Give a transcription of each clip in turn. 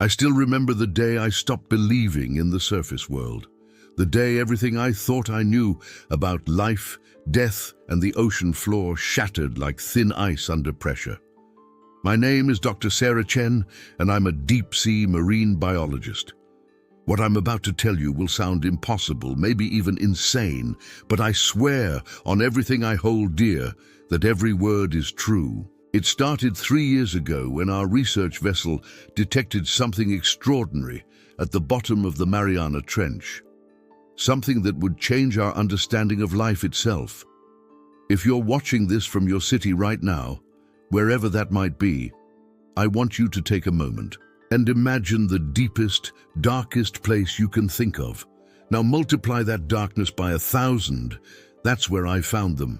I still remember the day I stopped believing in the surface world. The day everything I thought I knew about life, death, and the ocean floor shattered like thin ice under pressure. My name is Dr. Chen, and I'm a deep-sea marine biologist. What I'm about to tell you will sound impossible, maybe even insane, but I swear on everything I hold dear that every word is true. It started 3 years ago when our research vessel detected something extraordinary at the bottom of the Mariana Trench. Something that would change our understanding of life itself. If you're watching this from your city right now, wherever that might be, I want you to take a moment and imagine the deepest, darkest place you can think of. Now multiply that darkness by 1,000. That's where I found them.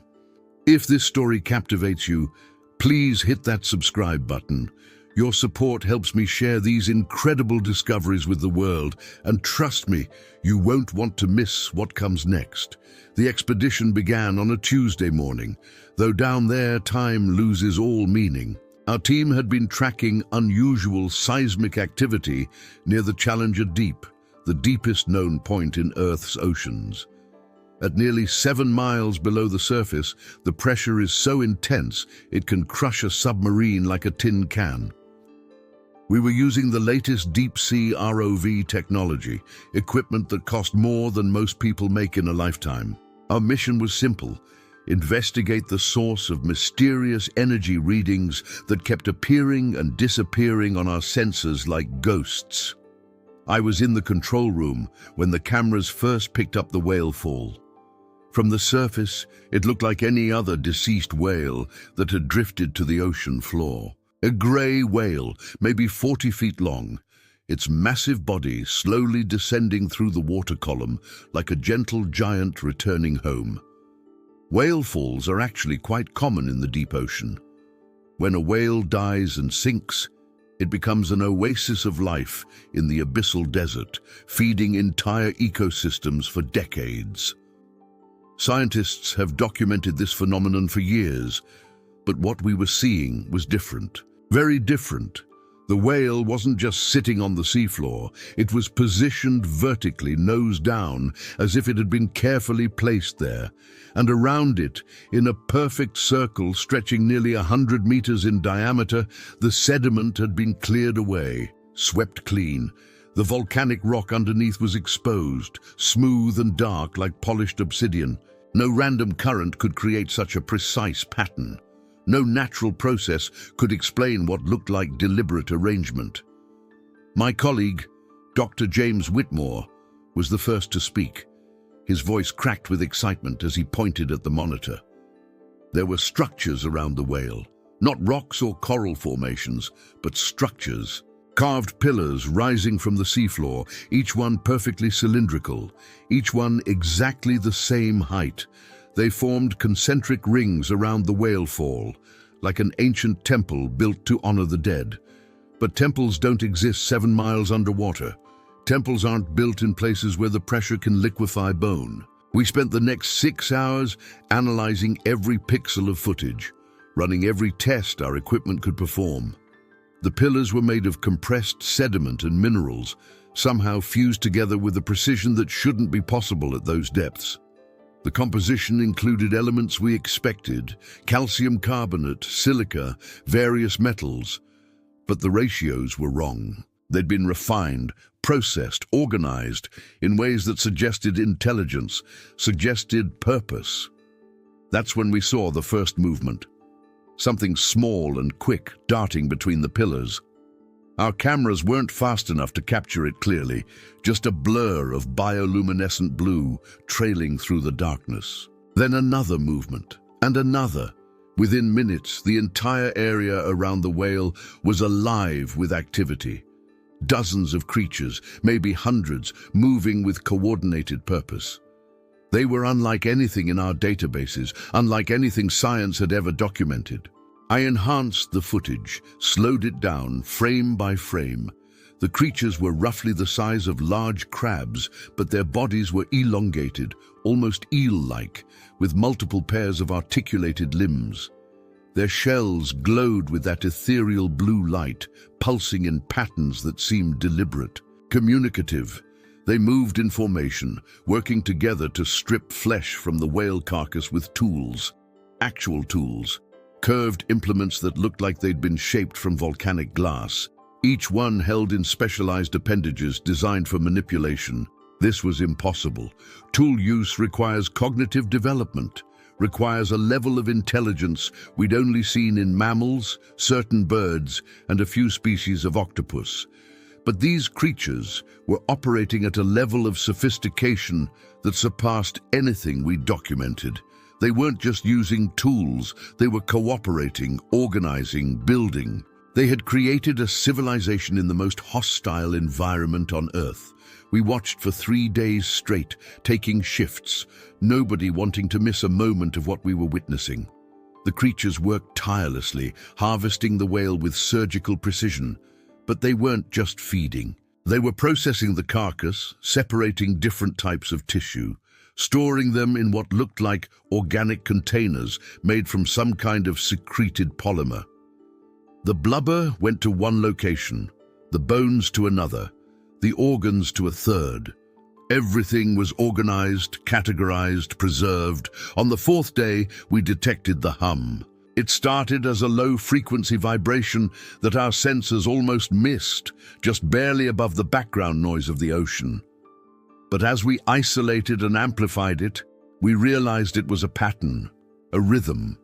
If this story captivates you, please hit that subscribe button. Your support helps me share these incredible discoveries with the world, and trust me, you won't want to miss what comes next. The expedition began on a Tuesday morning, though down there time loses all meaning. Our team had been tracking unusual seismic activity near the Challenger Deep, the deepest known point in Earth's oceans. At nearly 7 miles below the surface, the pressure is so intense it can crush a submarine like a tin can. We were using the latest deep-sea ROV technology, equipment that cost more than most people make in a lifetime. Our mission was simple: investigate the source of mysterious energy readings that kept appearing and disappearing on our sensors like ghosts. I was in the control room when the cameras first picked up the whale fall. From the surface, it looked like any other deceased whale that had drifted to the ocean floor. A grey whale, maybe 40 feet long, its massive body slowly descending through the water column like a gentle giant returning home. Whale falls are actually quite common in the deep ocean. When a whale dies and sinks, it becomes an oasis of life in the abyssal desert, feeding entire ecosystems for decades. Scientists have documented this phenomenon for years, but what we were seeing was different. Very different. The whale wasn't just sitting on the seafloor, it was positioned vertically, nose down, as if it had been carefully placed there. And around it, in a perfect circle stretching nearly 100 meters in diameter, the sediment had been cleared away, swept clean. The volcanic rock underneath was exposed, smooth and dark like polished obsidian. No random current could create such a precise pattern. No natural process could explain what looked like deliberate arrangement. My colleague, Dr. James Whitmore, was the first to speak. His voice cracked with excitement as he pointed at the monitor. There were structures around the whale, not rocks or coral formations, but structures. Carved pillars rising from the seafloor, each one perfectly cylindrical, each one exactly the same height. They formed concentric rings around the whale fall, like an ancient temple built to honor the dead. But temples don't exist 7 miles underwater. Temples aren't built in places where the pressure can liquefy bone. We spent the next 6 hours analyzing every pixel of footage, running every test our equipment could perform. The pillars were made of compressed sediment and minerals, somehow fused together with a precision that shouldn't be possible at those depths. The composition included elements we expected: calcium carbonate, silica, various metals. But the ratios were wrong. They'd been refined, processed, organized in ways that suggested intelligence, suggested purpose. That's when we saw the first movement. Something small and quick darting between the pillars. Our cameras weren't fast enough to capture it clearly, just a blur of bioluminescent blue trailing through the darkness. Then another movement, and another. Within minutes, the entire area around the whale was alive with activity. Dozens of creatures, maybe hundreds, moving with coordinated purpose. They were unlike anything in our databases, unlike anything science had ever documented. I enhanced the footage, slowed it down frame by frame. The creatures were roughly the size of large crabs, but their bodies were elongated, almost eel-like, with multiple pairs of articulated limbs. Their shells glowed with that ethereal blue light, pulsing in patterns that seemed deliberate. Communicative, they moved in formation, working together to strip flesh from the whale carcass with tools. Actual tools. Curved implements that looked like they'd been shaped from volcanic glass. Each one held in specialized appendages designed for manipulation. This was impossible. Tool use requires cognitive development, requires a level of intelligence we'd only seen in mammals, certain birds, and a few species of octopus. But these creatures were operating at a level of sophistication that surpassed anything we documented. They weren't just using tools, they were cooperating, organizing, building. They had created a civilization in the most hostile environment on Earth. We watched for 3 days straight, taking shifts, nobody wanting to miss a moment of what we were witnessing. The creatures worked tirelessly, harvesting the whale with surgical precision. But they weren't just feeding. They were processing the carcass, separating different types of tissue, storing them in what looked like organic containers made from some kind of secreted polymer. The blubber went to one location, the bones to another, the organs to a third. Everything was organized, categorized, preserved. On the 4th day, we detected the hum. It started as a low-frequency vibration that our sensors almost missed, just barely above the background noise of the ocean. But as we isolated and amplified it, we realized it was a pattern, a rhythm.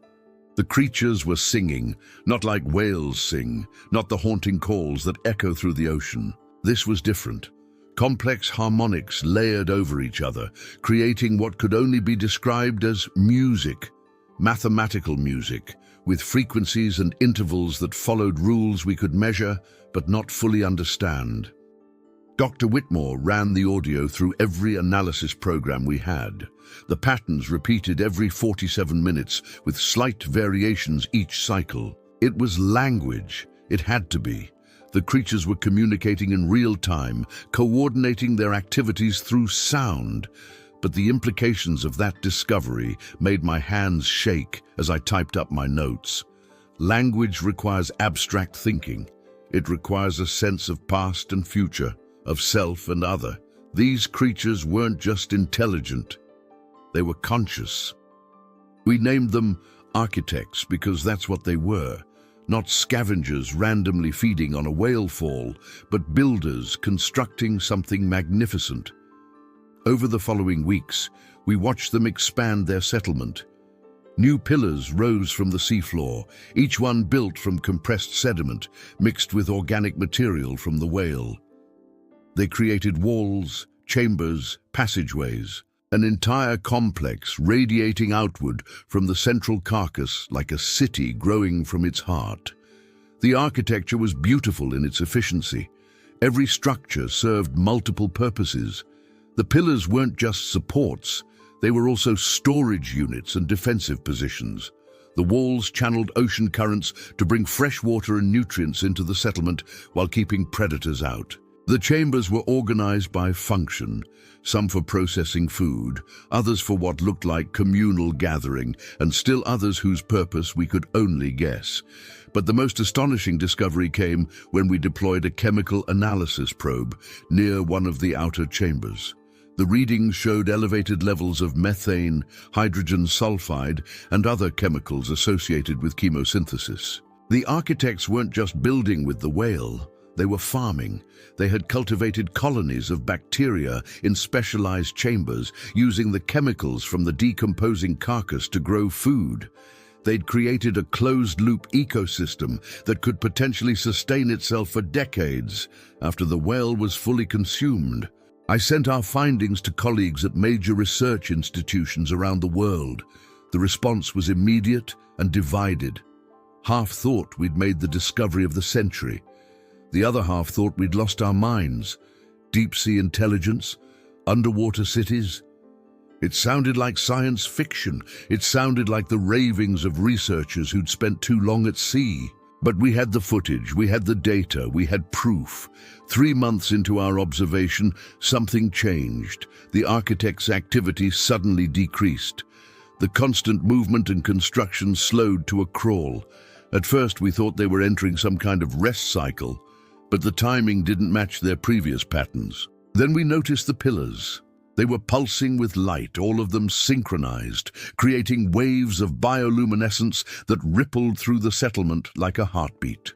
The creatures were singing, not like whales sing, not the haunting calls that echo through the ocean. This was different. Complex harmonics layered over each other, creating what could only be described as music, mathematical music, with frequencies and intervals that followed rules we could measure but not fully understand. Dr. Whitmore ran the audio through every analysis program we had. The patterns repeated every 47 minutes with slight variations each cycle. It was language. It had to be. The creatures were communicating in real time, coordinating their activities through sound. But the implications of that discovery made my hands shake as I typed up my notes. Language requires abstract thinking. It requires a sense of past and future, of self and other. These creatures weren't just intelligent, they were conscious. We named them architects because that's what they were, not scavengers randomly feeding on a whale fall, but builders constructing something magnificent. Over the following weeks, we watched them expand their settlement. New pillars rose from the seafloor, each one built from compressed sediment mixed with organic material from the whale. They created walls, chambers, passageways, an entire complex radiating outward from the central carcass like a city growing from its heart. The architecture was beautiful in its efficiency. Every structure served multiple purposes. The pillars weren't just supports, they were also storage units and defensive positions. The walls channeled ocean currents to bring fresh water and nutrients into the settlement while keeping predators out. The chambers were organized by function, some for processing food, others for what looked like communal gathering, and still others whose purpose we could only guess. But the most astonishing discovery came when we deployed a chemical analysis probe near one of the outer chambers. The readings showed elevated levels of methane, hydrogen sulfide, and other chemicals associated with chemosynthesis. The architects weren't just building with the whale, they were farming. They had cultivated colonies of bacteria in specialized chambers, using the chemicals from the decomposing carcass to grow food. They'd created a closed-loop ecosystem that could potentially sustain itself for decades after the whale was fully consumed. I sent our findings to colleagues at major research institutions around the world. The response was immediate and divided. Half thought we'd made the discovery of the century. The other half thought we'd lost our minds. Deep-sea intelligence, underwater cities. It sounded like science fiction. It sounded like the ravings of researchers who'd spent too long at sea. But we had the footage, we had the data, we had proof. 3 months into our observation, something changed. The architect's activity suddenly decreased. The constant movement and construction slowed to a crawl. At first we thought they were entering some kind of rest cycle, but the timing didn't match their previous patterns. Then we noticed the pillars. They were pulsing with light, all of them synchronized, creating waves of bioluminescence that rippled through the settlement like a heartbeat.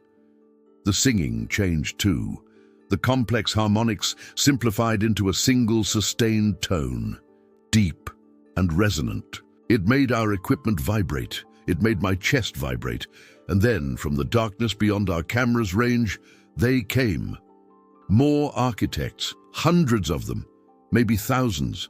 The singing changed too. The complex harmonics simplified into a single sustained tone, deep and resonant. It made our equipment vibrate. It made my chest vibrate. And then, from the darkness beyond our camera's range, they came. More architects, hundreds of them, maybe thousands.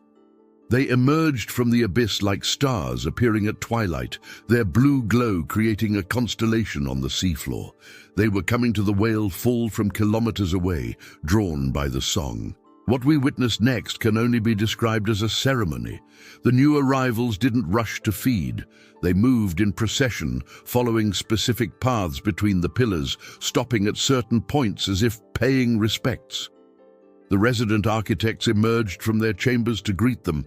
They emerged from the abyss like stars appearing at twilight, their blue glow creating a constellation on the seafloor. They were coming to the whale full from kilometers away, drawn by the song. What we witnessed next can only be described as a ceremony. The new arrivals didn't rush to feed. They moved in procession, following specific paths between the pillars, stopping at certain points as if paying respects. The resident architects emerged from their chambers to greet them,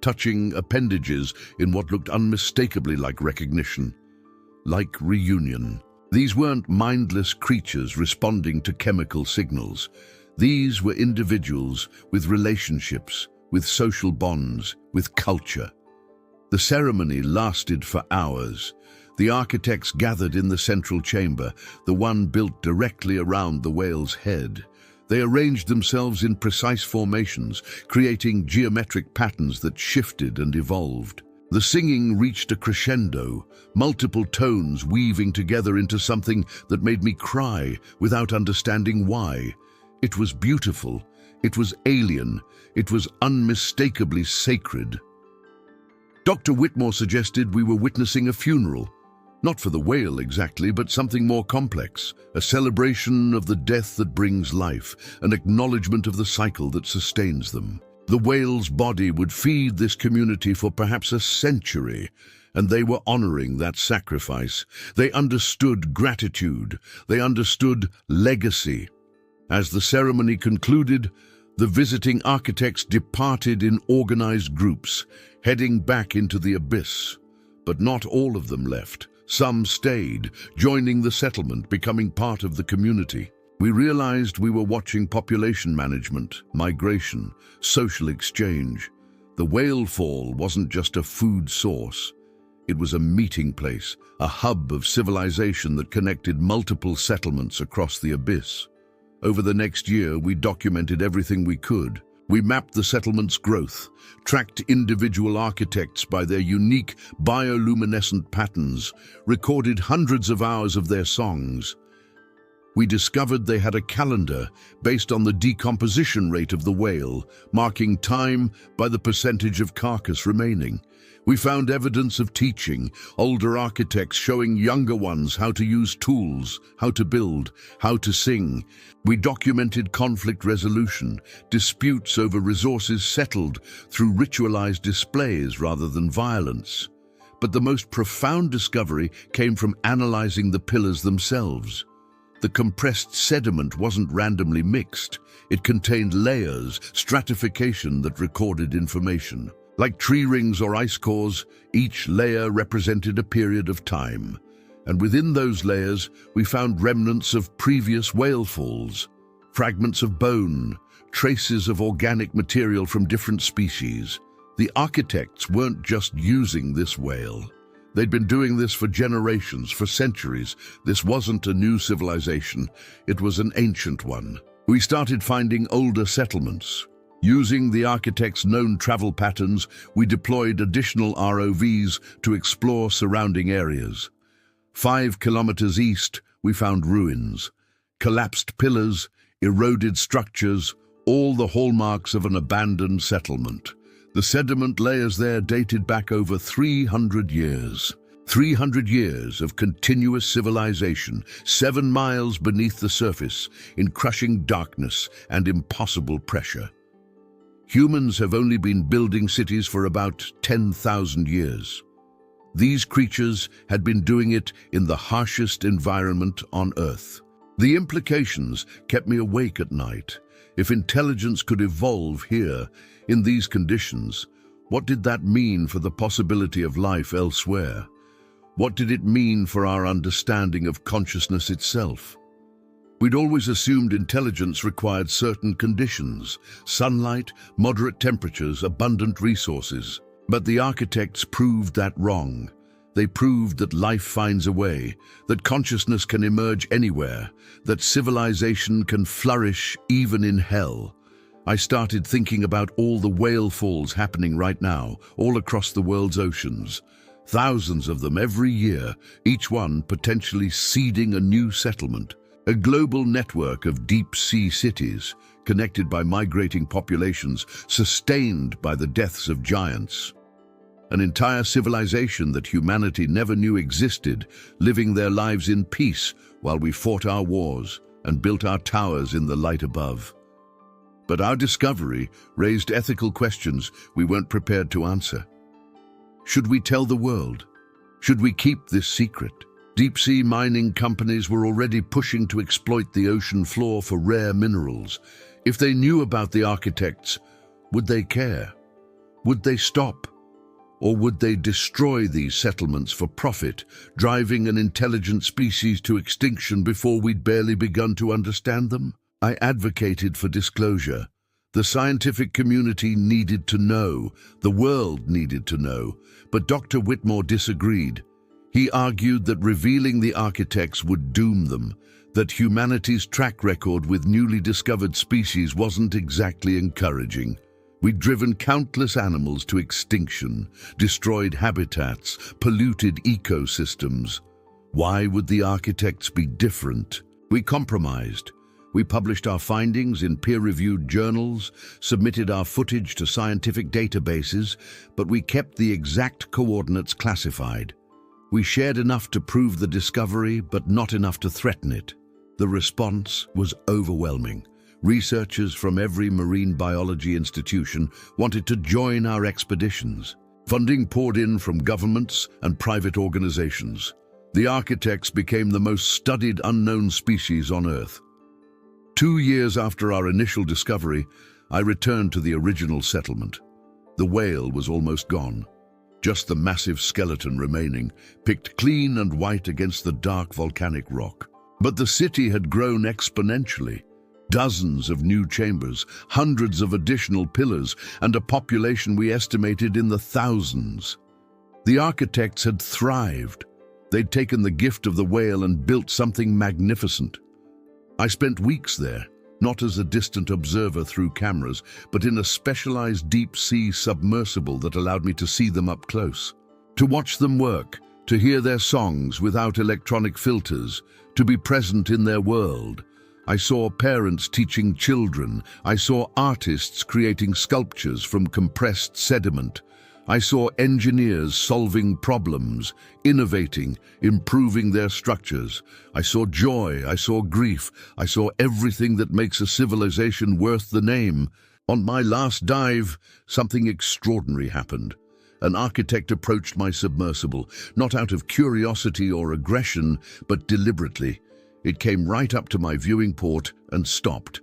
touching appendages in what looked unmistakably like recognition, like reunion. These weren't mindless creatures responding to chemical signals. These were individuals with relationships, with social bonds, with culture. The ceremony lasted for hours. The architects gathered in the central chamber, the one built directly around the whale's head. They arranged themselves in precise formations, creating geometric patterns that shifted and evolved. The singing reached a crescendo, multiple tones weaving together into something that made me cry without understanding why. It was beautiful, it was alien, it was unmistakably sacred. Dr. Whitmore suggested we were witnessing a funeral. Not for the whale exactly, but something more complex. A celebration of the death that brings life, an acknowledgement of the cycle that sustains them. The whale's body would feed this community for perhaps a century, and they were honoring that sacrifice. They understood gratitude. They understood legacy. As the ceremony concluded, the visiting architects departed in organized groups, heading back into the abyss. But not all of them left. Some stayed, joining the settlement, becoming part of the community. We realized we were watching population management, migration, social exchange. The whale fall wasn't just a food source. It was a meeting place, a hub of civilization that connected multiple settlements across the abyss. Over the next year, we documented everything we could. We mapped the settlement's growth, tracked individual architects by their unique bioluminescent patterns, recorded hundreds of hours of their songs. We discovered they had a calendar based on the decomposition rate of the whale, marking time by the percentage of carcass remaining. We found evidence of teaching, older architects showing younger ones how to use tools, how to build, how to sing. We documented conflict resolution, disputes over resources settled through ritualized displays rather than violence. But the most profound discovery came from analyzing the pillars themselves. The compressed sediment wasn't randomly mixed. It contained layers, stratification that recorded information. Like tree rings or ice cores, each layer represented a period of time. And within those layers, we found remnants of previous whale falls, fragments of bone, traces of organic material from different species. The architects weren't just using this whale. They'd been doing this for generations, for centuries. This wasn't a new civilization. It was an ancient one. We started finding older settlements. Using the architects' known travel patterns, we deployed additional ROVs to explore surrounding areas. 5 kilometers east, we found ruins, collapsed pillars, eroded structures, all the hallmarks of an abandoned settlement. The sediment layers there dated back over 300 years. 300 years of continuous civilization, 7 miles beneath the surface, in crushing darkness and impossible pressure. Humans have only been building cities for about 10,000 years. These creatures had been doing it in the harshest environment on Earth. The implications kept me awake at night. If intelligence could evolve here, in these conditions, What did that mean for the possibility of life elsewhere? What did it mean for our understanding of consciousness itself? We'd always assumed intelligence required certain conditions: sunlight, moderate temperatures, abundant resources. But the architects proved that wrong. They proved that life finds a way, that consciousness can emerge anywhere, that civilization can flourish even in hell. I started thinking about all the whale falls happening right now, all across the world's oceans. Thousands of them every year, each one potentially seeding a new settlement. A global network of deep-sea cities, connected by migrating populations, sustained by the deaths of giants. An entire civilization that humanity never knew existed, living their lives in peace while we fought our wars and built our towers in the light above. But our discovery raised ethical questions we weren't prepared to answer. Should we tell the world? Should we keep this secret? Deep-sea mining companies were already pushing to exploit the ocean floor for rare minerals. If they knew about the architects, would they care? Would they stop? Or would they destroy these settlements for profit, driving an intelligent species to extinction before we'd barely begun to understand them? I advocated for disclosure. The scientific community needed to know, the world needed to know, but Dr. Whitmore disagreed. He argued that revealing the architects would doom them, that humanity's track record with newly discovered species wasn't exactly encouraging. We'd driven countless animals to extinction, destroyed habitats, polluted ecosystems. Why would the architects be different? We compromised. We published our findings in peer-reviewed journals, submitted our footage to scientific databases, but we kept the exact coordinates classified. We shared enough to prove the discovery, but not enough to threaten it. The response was overwhelming. Researchers from every marine biology institution wanted to join our expeditions. Funding poured in from governments and private organizations. The architects became the most studied unknown species on Earth. 2 years after our initial discovery, I returned to the original settlement. The whale was almost gone. Just the massive skeleton remaining, picked clean and white against the dark volcanic rock. But the city had grown exponentially. Dozens of new chambers, hundreds of additional pillars, and a population we estimated in the thousands. The architects had thrived. They'd taken the gift of the whale and built something magnificent. I spent weeks there, not as a distant observer through cameras, but in a specialized deep-sea submersible that allowed me to see them up close. To watch them work, to hear their songs without electronic filters, to be present in their world. I saw parents teaching children. I saw artists creating sculptures from compressed sediment. I saw engineers solving problems, innovating, improving their structures. I saw joy, I saw grief, I saw everything that makes a civilization worth the name. On my last dive, something extraordinary happened. An architect approached my submersible, not out of curiosity or aggression, but deliberately. It came right up to my viewing port and stopped.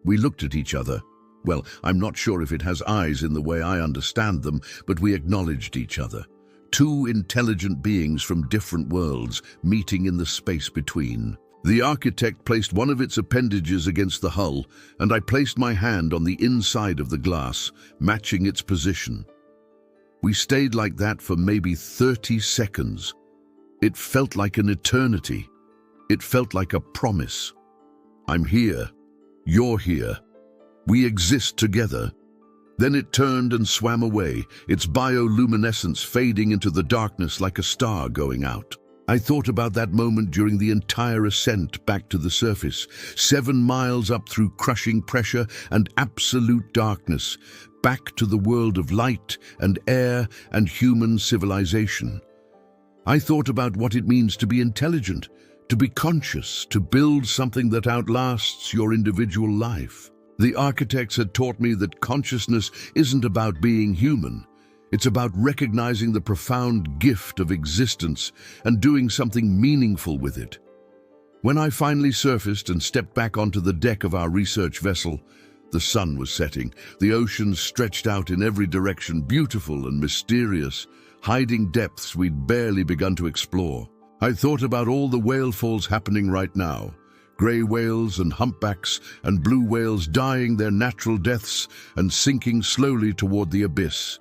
We looked at each other. Well, I'm not sure if it has eyes in the way I understand them, but we acknowledged each other. Two intelligent beings from different worlds meeting in the space between. The architect placed one of its appendages against the hull, and I placed my hand on the inside of the glass, matching its position. We stayed like that for maybe 30 seconds. It felt like an eternity. It felt like a promise. I'm here. You're here. We exist together. Then it turned and swam away, its bioluminescence fading into the darkness like a star going out. I thought about that moment during the entire ascent back to the surface, 7 miles up through crushing pressure and absolute darkness, back to the world of light and air and human civilization. I thought about what it means to be intelligent, to be conscious, to build something that outlasts your individual life. The architects had taught me that consciousness isn't about being human. It's about recognizing the profound gift of existence and doing something meaningful with it. When I finally surfaced and stepped back onto the deck of our research vessel, The sun was setting. The ocean stretched out in every direction, beautiful and mysterious, hiding depths we'd barely begun to explore. I thought about all the whale falls happening right now. Grey whales and humpbacks and blue whales dying their natural deaths and sinking slowly toward the abyss.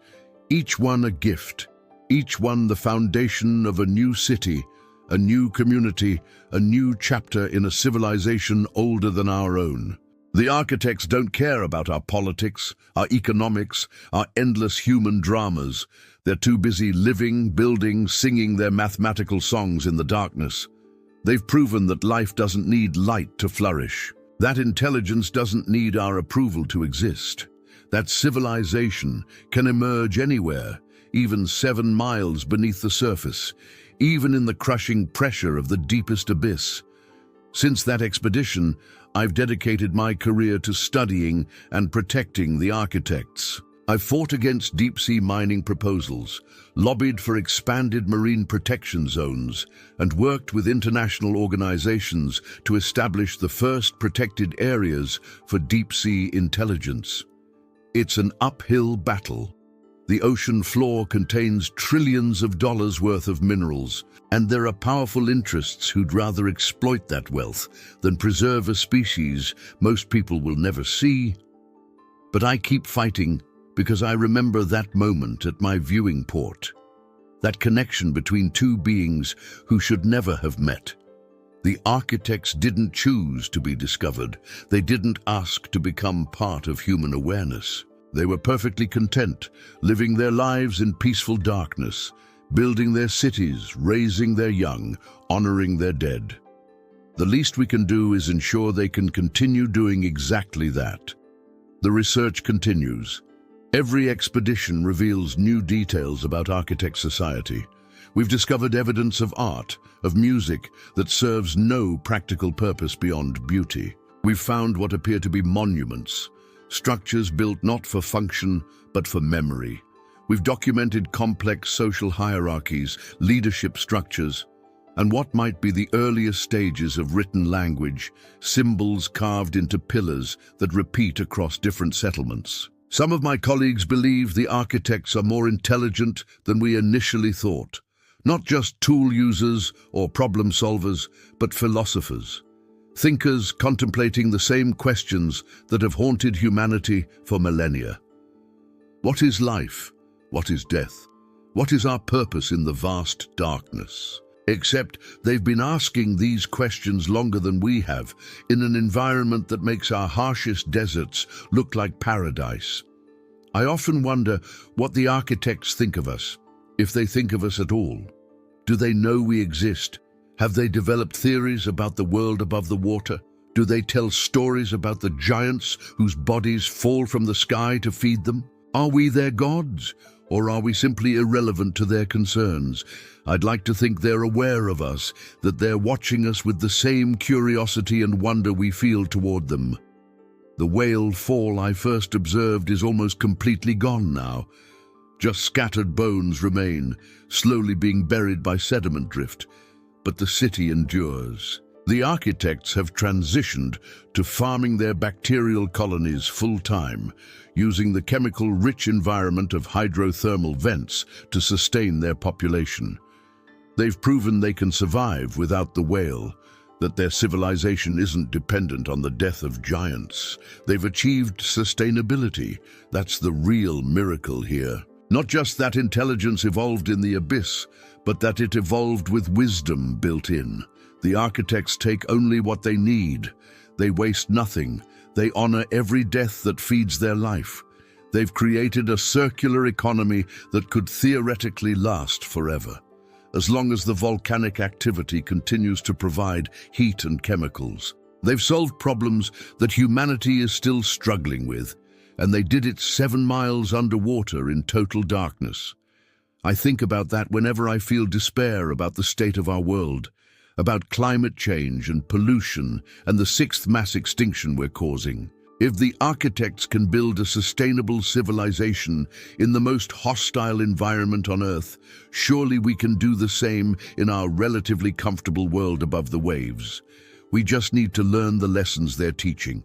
Each one a gift, each one the foundation of a new city, a new community, a new chapter in a civilization older than our own. The architects don't care about our politics, our economics, our endless human dramas. They're too busy living, building, singing their mathematical songs in the darkness. They've proven that life doesn't need light to flourish. That intelligence doesn't need our approval to exist. That civilization can emerge anywhere, even 7 miles beneath the surface, even in the crushing pressure of the deepest abyss. Since that expedition, I've dedicated my career to studying and protecting the architects. I've fought against deep-sea mining proposals, lobbied for expanded marine protection zones, and worked with international organizations to establish the first protected areas for deep-sea intelligence. It's an uphill battle. The ocean floor contains trillions of dollars worth of minerals, and there are powerful interests who'd rather exploit that wealth than preserve a species most people will never see. But I keep fighting because I remember that moment at my viewing port, that connection between two beings who should never have met. The architects didn't choose to be discovered. They didn't ask to become part of human awareness. They were perfectly content, living their lives in peaceful darkness, building their cities, raising their young, honoring their dead. The least we can do is ensure they can continue doing exactly that. The research continues. Every expedition reveals new details about architect society. We've discovered evidence of art, of music, that serves no practical purpose beyond beauty. We've found what appear to be monuments, structures built not for function, but for memory. We've documented complex social hierarchies, leadership structures, and what might be the earliest stages of written language, symbols carved into pillars that repeat across different settlements. Some of my colleagues believe the architects are more intelligent than we initially thought. Not just tool users or problem solvers, but philosophers. Thinkers contemplating the same questions that have haunted humanity for millennia. What is life? What is death? What is our purpose in the vast darkness? Except they've been asking these questions longer than we have, in an environment that makes our harshest deserts look like paradise. I often wonder what the architects think of us, if they think of us at all. Do they know we exist? Have they developed theories about the world above the water? Do they tell stories about the giants whose bodies fall from the sky to feed them? Are we their gods? Or are we simply irrelevant to their concerns? I'd like to think they're aware of us, that they're watching us with the same curiosity and wonder we feel toward them. The whale fall I first observed is almost completely gone now. Just scattered bones remain, slowly being buried by sediment drift. But the city endures. The architects have transitioned to farming their bacterial colonies full-time, using the chemical-rich environment of hydrothermal vents to sustain their population. They've proven they can survive without the whale, that their civilization isn't dependent on the death of giants. They've achieved sustainability. That's the real miracle here. Not just that intelligence evolved in the abyss, but that it evolved with wisdom built in. The architects take only what they need. They waste nothing. They honor every death that feeds their life. They've created a circular economy that could theoretically last forever, as long as the volcanic activity continues to provide heat and chemicals. They've solved problems that humanity is still struggling with, and they did it 7 miles underwater in total darkness. I think about that whenever I feel despair about the state of our world, about climate change and pollution and the 6th mass extinction we're causing. If the architects can build a sustainable civilization in the most hostile environment on Earth, surely we can do the same in our relatively comfortable world above the waves. We just need to learn the lessons they're teaching.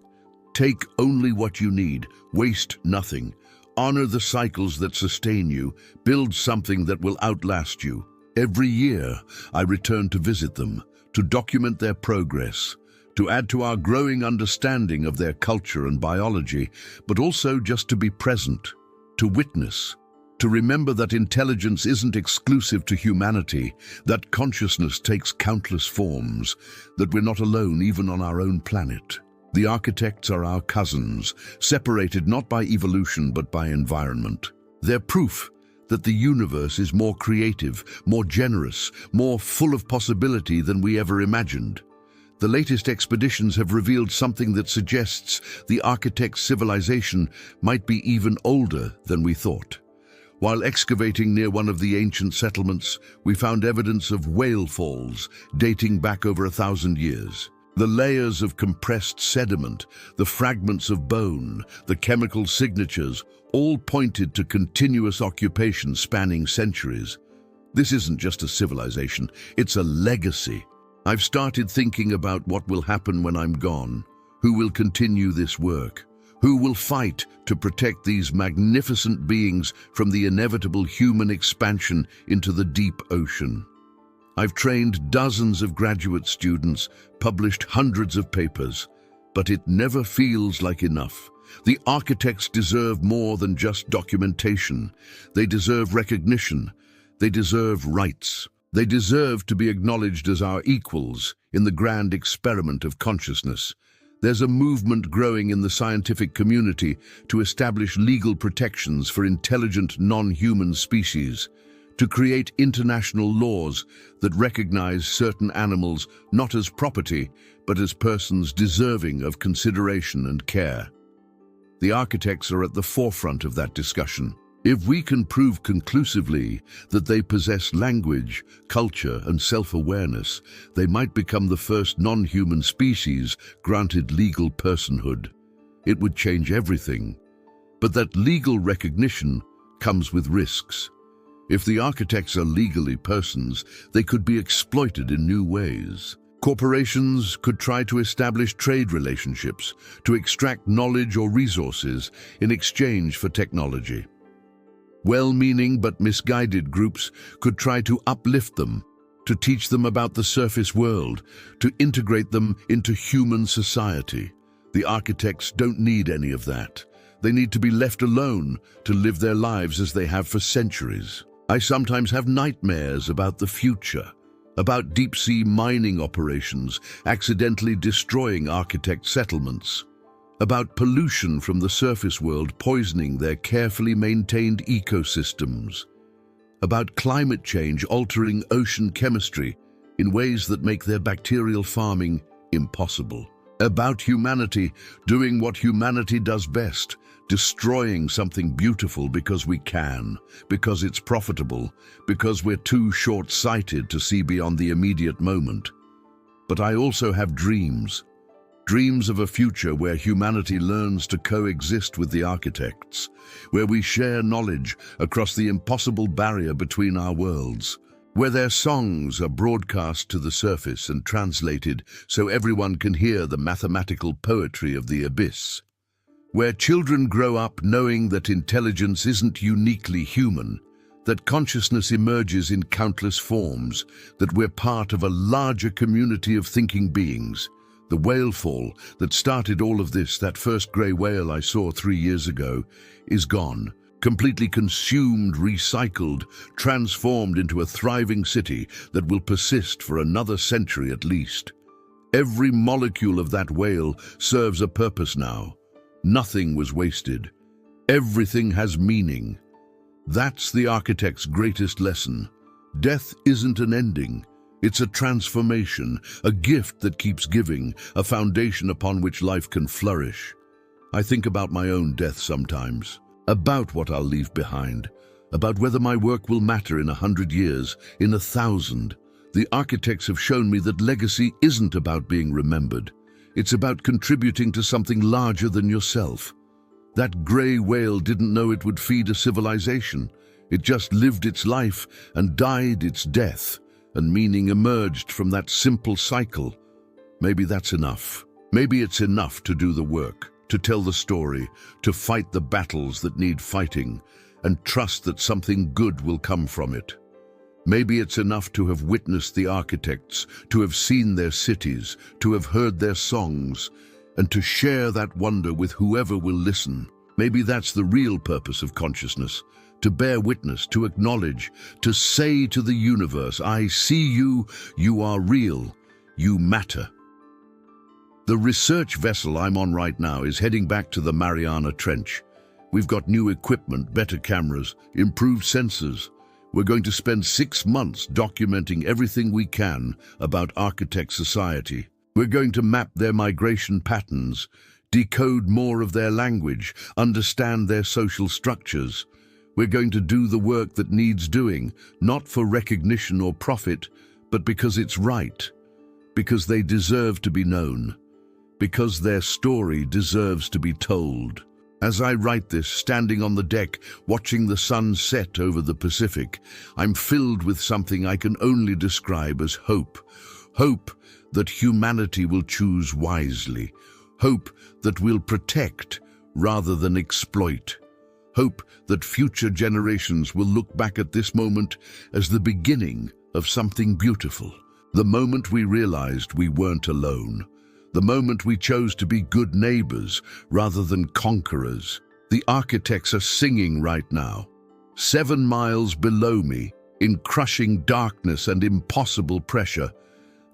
Take only what you need, waste nothing. Honor the cycles that sustain you, build something that will outlast you. Every year, I return to visit them, to document their progress, to add to our growing understanding of their culture and biology, but also just to be present, to witness, to remember that intelligence isn't exclusive to humanity, that consciousness takes countless forms, that we're not alone even on our own planet. The architects are our cousins, separated not by evolution but by environment. They're proof that the universe is more creative, more generous, more full of possibility than we ever imagined. The latest expeditions have revealed something that suggests the architect's civilization might be even older than we thought. While excavating near one of the ancient settlements, we found evidence of whale falls dating back over 1,000 years. The layers of compressed sediment, the fragments of bone, the chemical signatures, all pointed to continuous occupation spanning centuries. This isn't just a civilization, it's a legacy. I've started thinking about what will happen when I'm gone. Who will continue this work? Who will fight to protect these magnificent beings from the inevitable human expansion into the deep ocean? I've trained dozens of graduate students, published hundreds of papers, but it never feels like enough. The architects deserve more than just documentation. They deserve recognition. They deserve rights. They deserve to be acknowledged as our equals in the grand experiment of consciousness. There's a movement growing in the scientific community to establish legal protections for intelligent non-human species, to create international laws that recognize certain animals not as property, but as persons deserving of consideration and care. The architects are at the forefront of that discussion. If we can prove conclusively that they possess language, culture, and self-awareness, they might become the first non-human species granted legal personhood. It would change everything. But that legal recognition comes with risks. If the architects are legally persons, they could be exploited in new ways. Corporations could try to establish trade relationships, to extract knowledge or resources in exchange for technology. Well-meaning but misguided groups could try to uplift them, to teach them about the surface world, to integrate them into human society. The architects don't need any of that. They need to be left alone to live their lives as they have for centuries. I sometimes have nightmares about the future, about deep-sea mining operations accidentally destroying architect settlements, about pollution from the surface world poisoning their carefully maintained ecosystems, about climate change altering ocean chemistry in ways that make their bacterial farming impossible, about humanity doing what humanity does best, destroying something beautiful because we can, because it's profitable, because we're too short-sighted to see beyond the immediate moment. But I also have dreams of a future where humanity learns to coexist with the architects, where we share knowledge across the impossible barrier between our worlds, where their songs are broadcast to the surface and translated so everyone can hear the mathematical poetry of the abyss, where children grow up knowing that intelligence isn't uniquely human, that consciousness emerges in countless forms, that we're part of a larger community of thinking beings. The whale fall that started all of this, that first grey whale I saw 3 years ago, is gone, completely consumed, recycled, transformed into a thriving city that will persist for another century at least. Every molecule of that whale serves a purpose now. Nothing was wasted. Everything has meaning. That's the architect's greatest lesson. Death isn't an ending. It's a transformation, a gift that keeps giving, a foundation upon which life can flourish. I think about my own death sometimes, about what I'll leave behind, about whether my work will matter in 100 years, in 1,000. The architects have shown me that legacy isn't about being remembered. It's about contributing to something larger than yourself. That grey whale didn't know it would feed a civilization. It just lived its life and died its death, and meaning emerged from that simple cycle. Maybe that's enough. Maybe it's enough to do the work, to tell the story, to fight the battles that need fighting, and trust that something good will come from it. Maybe it's enough to have witnessed the architects, to have seen their cities, to have heard their songs, and to share that wonder with whoever will listen. Maybe that's the real purpose of consciousness, to bear witness, to acknowledge, to say to the universe, I see you, you are real, you matter. The research vessel I'm on right now is heading back to the Mariana Trench. We've got new equipment, better cameras, improved sensors. We're going to spend 6 months documenting everything we can about architect society. We're going to map their migration patterns, decode more of their language, understand their social structures. We're going to do the work that needs doing, not for recognition or profit, but because it's right, because they deserve to be known, because their story deserves to be told. As I write this, standing on the deck, watching the sun set over the Pacific, I'm filled with something I can only describe as hope. Hope that humanity will choose wisely. Hope that we'll protect rather than exploit. Hope that future generations will look back at this moment as the beginning of something beautiful. The moment we realized we weren't alone. The moment we chose to be good neighbors rather than conquerors. The architects are singing right now. 7 miles below me, in crushing darkness and impossible pressure,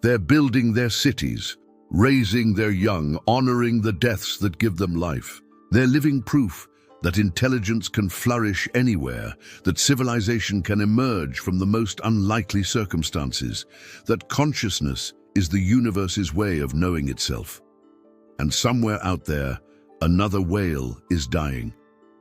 they're building their cities, raising their young, honoring the deaths that give them life. They're living proof that intelligence can flourish anywhere, that civilization can emerge from the most unlikely circumstances, that consciousness is the universe's way of knowing itself. And somewhere out there, another whale is dying.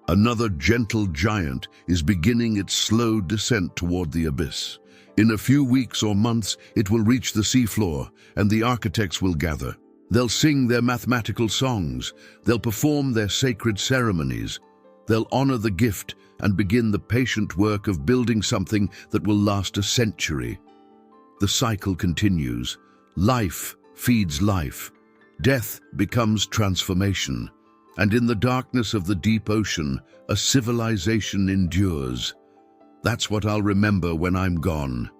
Another gentle giant is beginning its slow descent toward the abyss. In a few weeks or months, it will reach the seafloor, and the architects will gather. They'll sing their mathematical songs. They'll perform their sacred ceremonies. They'll honor the gift and begin the patient work of building something that will last a century. The cycle continues. Life feeds life. Death becomes transformation. And in the darkness of the deep ocean, a civilization endures. That's what I'll remember when I'm gone.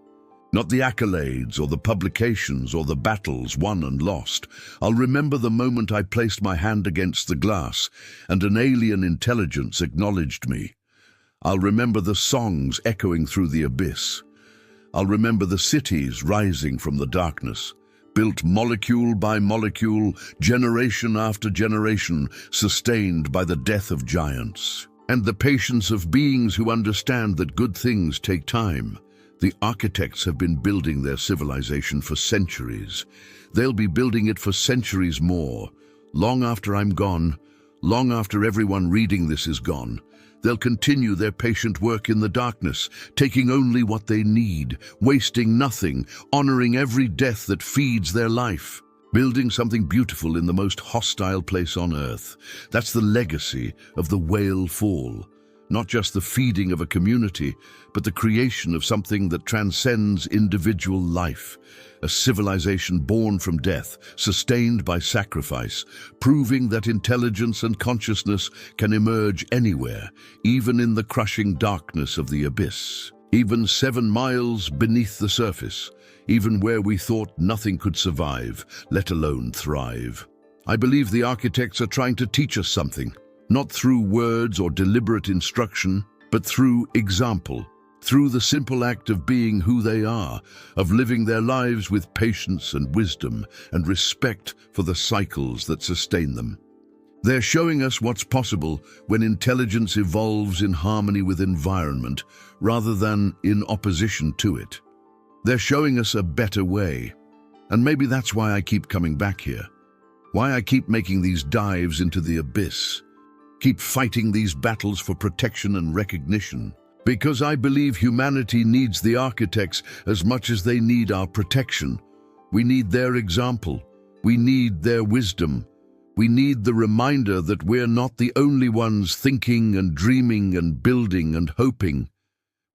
Not the accolades or the publications or the battles won and lost. I'll remember the moment I placed my hand against the glass and an alien intelligence acknowledged me. I'll remember the songs echoing through the abyss. I'll remember the cities rising from the darkness, built molecule by molecule, generation after generation, sustained by the death of giants. And the patience of beings who understand that good things take time. The architects have been building their civilization for centuries. They'll be building it for centuries more. Long after I'm gone, long after everyone reading this is gone, they'll continue their patient work in the darkness, taking only what they need, wasting nothing, honoring every death that feeds their life, building something beautiful in the most hostile place on earth. That's the legacy of the whale fall. Not just the feeding of a community, but the creation of something that transcends individual life. A civilization born from death, sustained by sacrifice, proving that intelligence and consciousness can emerge anywhere, even in the crushing darkness of the abyss. Even 7 miles beneath the surface, even where we thought nothing could survive, let alone thrive. I believe the architects are trying to teach us something. Not through words or deliberate instruction, but through example, through the simple act of being who they are, of living their lives with patience and wisdom and respect for the cycles that sustain them. They're showing us what's possible when intelligence evolves in harmony with environment rather than in opposition to it. They're showing us a better way. And maybe that's why I keep coming back here, why I keep making these dives into the abyss. Keep fighting these battles for protection and recognition. Because I believe humanity needs the architects as much as they need our protection. We need their example. We need their wisdom. We need the reminder that we're not the only ones thinking and dreaming and building and hoping.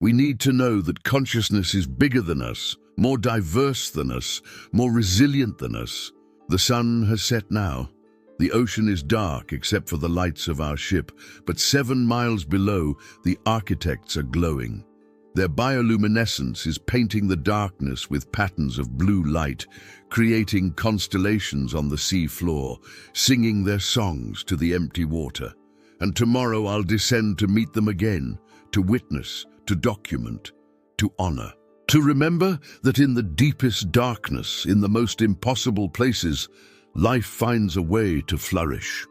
We need to know that consciousness is bigger than us, more diverse than us, more resilient than us. The sun has set now. The ocean is dark except for the lights of our ship, but 7 miles below, the architects are glowing. Their bioluminescence is painting the darkness with patterns of blue light, creating constellations on the sea floor, singing their songs to the empty water. And tomorrow I'll descend to meet them again, to witness, to document, to honor. To remember that in the deepest darkness, in the most impossible places, life finds a way to flourish.